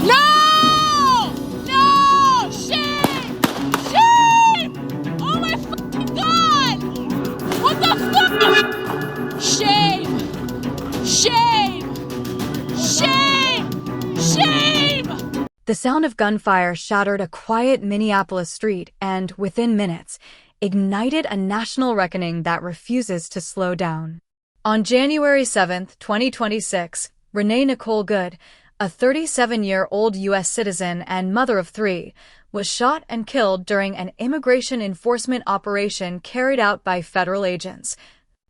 No! No! Shame! Shame! Oh my fucking god! What the fuck? Shame! Shame! Shame! Shame! The sound of gunfire shattered a quiet Minneapolis street and, within minutes, ignited a national reckoning that refuses to slow down. On January 7, 2026, Renee Nicole Good, a 37-year-old U.S. citizen and mother of three, was shot and killed during an immigration enforcement operation carried out by federal agents,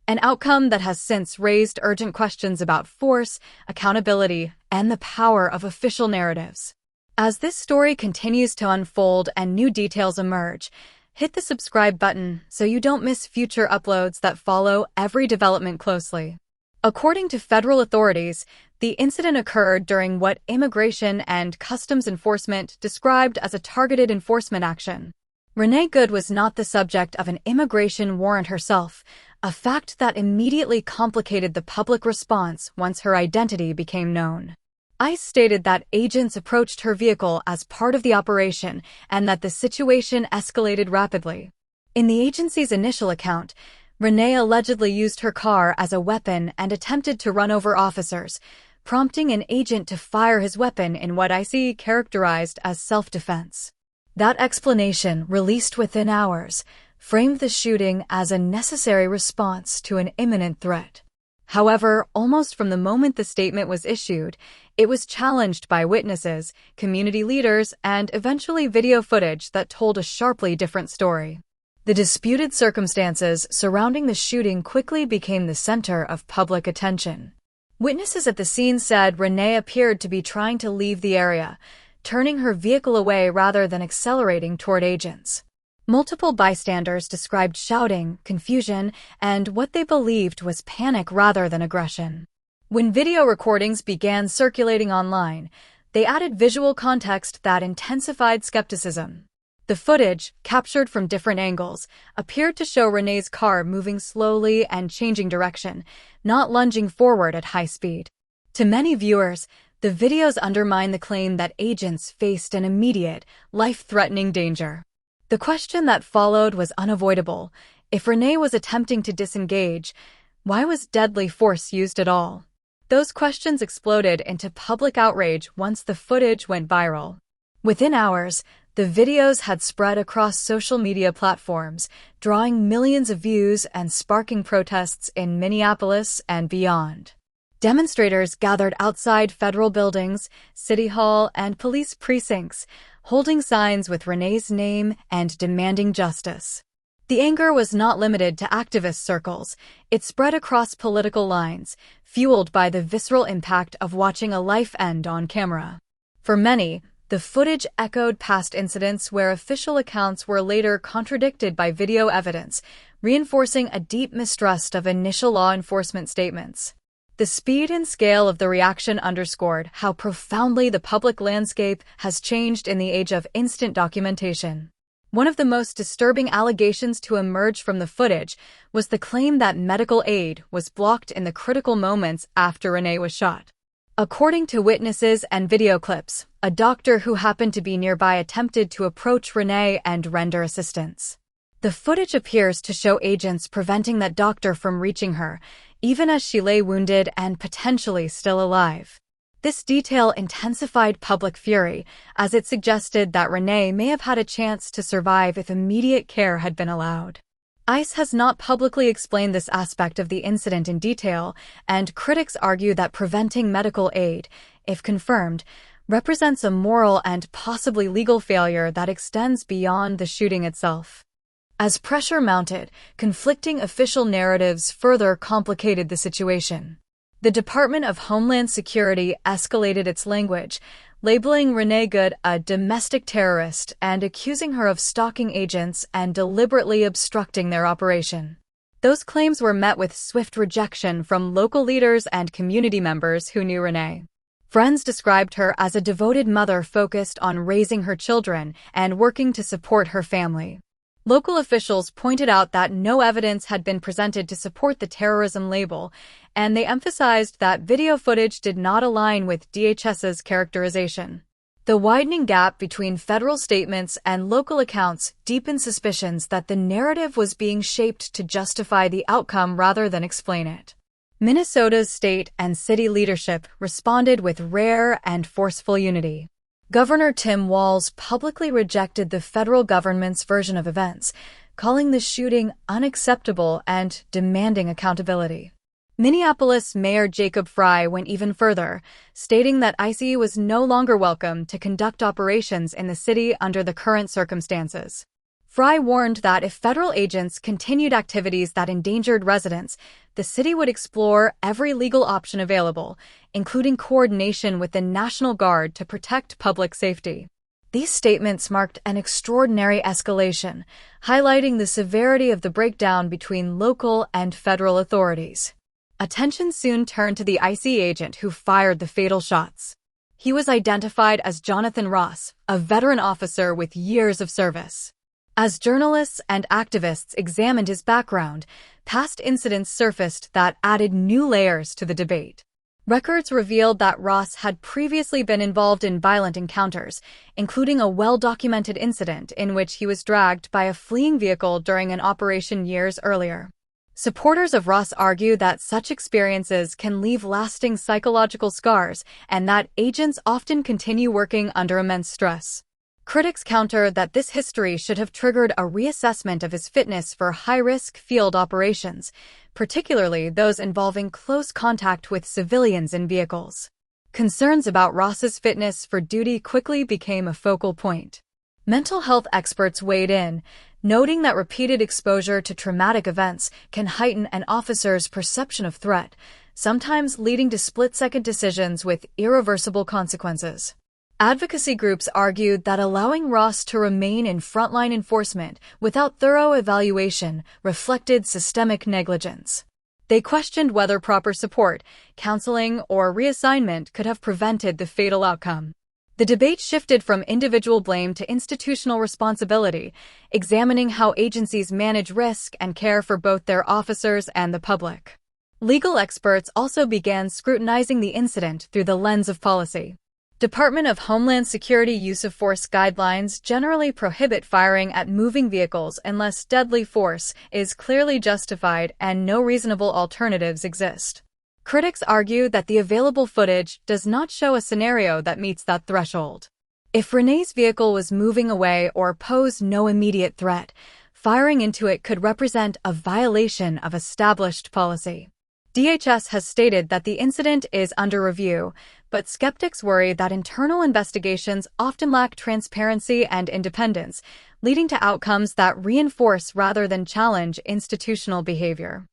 an outcome that has since raised urgent questions about force, accountability, and the power of official narratives. As this story continues to unfold and new details emerge, hit the subscribe button so you don't miss future uploads that follow every development closely. According to federal authorities, the incident occurred during what Immigration and Customs Enforcement described as a targeted enforcement action. Renee Good was not the subject of an immigration warrant herself, a fact that immediately complicated the public response once her identity became known. ICE stated that agents approached her vehicle as part of the operation and that the situation escalated rapidly. In the agency's initial account, Renee allegedly used her car as a weapon and attempted to run over officers, prompting an agent to fire his weapon in what ICE characterized as self-defense. That explanation, released within hours, framed the shooting as a necessary response to an imminent threat. However, almost from the moment the statement was issued, it was challenged by witnesses, community leaders, and eventually video footage that told a sharply different story. The disputed circumstances surrounding the shooting quickly became the center of public attention. Witnesses at the scene said Renee appeared to be trying to leave the area, turning her vehicle away rather than accelerating toward agents. Multiple bystanders described shouting, confusion, and what they believed was panic rather than aggression. When video recordings began circulating online, they added visual context that intensified skepticism. The footage, captured from different angles, appeared to show Renee's car moving slowly and changing direction, not lunging forward at high speed. To many viewers, the videos undermine the claim that agents faced an immediate, life-threatening danger. The question that followed was unavoidable. If Renee was attempting to disengage, why was deadly force used at all? Those questions exploded into public outrage once the footage went viral. Within hours, the videos had spread across social media platforms, drawing millions of views and sparking protests in Minneapolis and beyond. Demonstrators gathered outside federal buildings, city hall, and police precincts, holding signs with Renee's name and demanding justice. The anger was not limited to activist circles. It spread across political lines, fueled by the visceral impact of watching a life end on camera. For many, the footage echoed past incidents where official accounts were later contradicted by video evidence, reinforcing a deep mistrust of initial law enforcement statements. The speed and scale of the reaction underscored how profoundly the public landscape has changed in the age of instant documentation. One of the most disturbing allegations to emerge from the footage was the claim that medical aid was blocked in the critical moments after Renee was shot. According to witnesses and video clips, a doctor who happened to be nearby attempted to approach Renee and render assistance. The footage appears to show agents preventing that doctor from reaching her, even as she lay wounded and potentially still alive. This detail intensified public fury, as it suggested that Renee may have had a chance to survive if immediate care had been allowed. ICE has not publicly explained this aspect of the incident in detail, and critics argue that preventing medical aid, if confirmed, represents a moral and possibly legal failure that extends beyond the shooting itself. As pressure mounted, conflicting official narratives further complicated the situation. The Department of Homeland Security escalated its language, labeling Renee Good a domestic terrorist and accusing her of stalking agents and deliberately obstructing their operation. Those claims were met with swift rejection from local leaders and community members who knew Renee. Friends described her as a devoted mother focused on raising her children and working to support her family. Local officials pointed out that no evidence had been presented to support the terrorism label, and they emphasized that video footage did not align with DHS's characterization. The widening gap between federal statements and local accounts deepened suspicions that the narrative was being shaped to justify the outcome rather than explain it. Minnesota's state and city leadership responded with rare and forceful unity. Governor Tim Walz publicly rejected the federal government's version of events, calling the shooting unacceptable and demanding accountability. Minneapolis Mayor Jacob Frey went even further, stating that ICE was no longer welcome to conduct operations in the city under the current circumstances. Frey warned that if federal agents continued activities that endangered residents, the city would explore every legal option available, including coordination with the National Guard to protect public safety. These statements marked an extraordinary escalation, highlighting the severity of the breakdown between local and federal authorities. Attention soon turned to the ICE agent who fired the fatal shots. He was identified as Jonathan Ross, a veteran officer with years of service. As journalists and activists examined his background, past incidents surfaced that added new layers to the debate. Records revealed that Ross had previously been involved in violent encounters, including a well-documented incident in which he was dragged by a fleeing vehicle during an operation years earlier. Supporters of Ross argue that such experiences can leave lasting psychological scars and that agents often continue working under immense stress. Critics counter that this history should have triggered a reassessment of his fitness for high-risk field operations, particularly those involving close contact with civilians in vehicles. Concerns about Ross's fitness for duty quickly became a focal point. Mental health experts weighed in, noting that repeated exposure to traumatic events can heighten an officer's perception of threat, sometimes leading to split-second decisions with irreversible consequences. Advocacy groups argued that allowing Ross to remain in frontline enforcement without thorough evaluation reflected systemic negligence. They questioned whether proper support, counseling, or reassignment could have prevented the fatal outcome. The debate shifted from individual blame to institutional responsibility, examining how agencies manage risk and care for both their officers and the public. Legal experts also began scrutinizing the incident through the lens of policy. Department of Homeland Security use of force guidelines generally prohibit firing at moving vehicles unless deadly force is clearly justified and no reasonable alternatives exist. Critics argue that the available footage does not show a scenario that meets that threshold. If Renee's vehicle was moving away or posed no immediate threat, firing into it could represent a violation of established policy. DHS has stated that the incident is under review, but skeptics worry that internal investigations often lack transparency and independence, leading to outcomes that reinforce rather than challenge institutional behavior.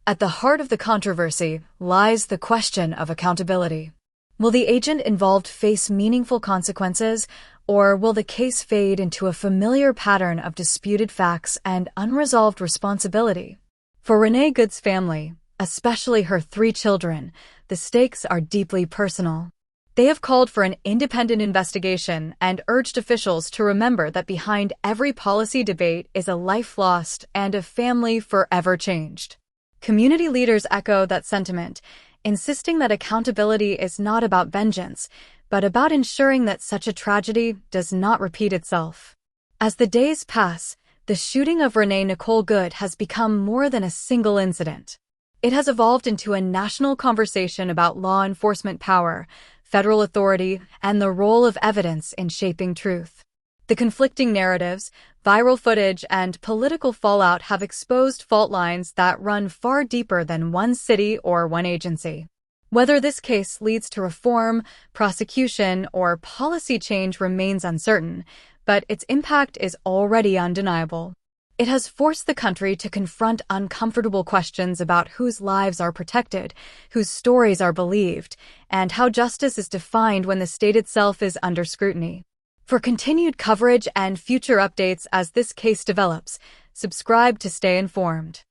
At the heart of the controversy lies the question of accountability. Will the agent involved face meaningful consequences, or will the case fade into a familiar pattern of disputed facts and unresolved responsibility? For Renee Good's family, especially her 3 children, the stakes are deeply personal. They have called for an independent investigation and urged officials to remember that behind every policy debate is a life lost and a family forever changed. Community leaders echo that sentiment, insisting that accountability is not about vengeance, but about ensuring that such a tragedy does not repeat itself. As the days pass, the shooting of Renee Nicole Good has become more than a single incident. It has evolved into a national conversation about law enforcement power, federal authority, and the role of evidence in shaping truth. The conflicting narratives, viral footage, and political fallout have exposed fault lines that run far deeper than one city or one agency. Whether this case leads to reform, prosecution, or policy change remains uncertain, but its impact is already undeniable. It has forced the country to confront uncomfortable questions about whose lives are protected, whose stories are believed, and how justice is defined when the state itself is under scrutiny. For continued coverage and future updates as this case develops, subscribe to stay informed.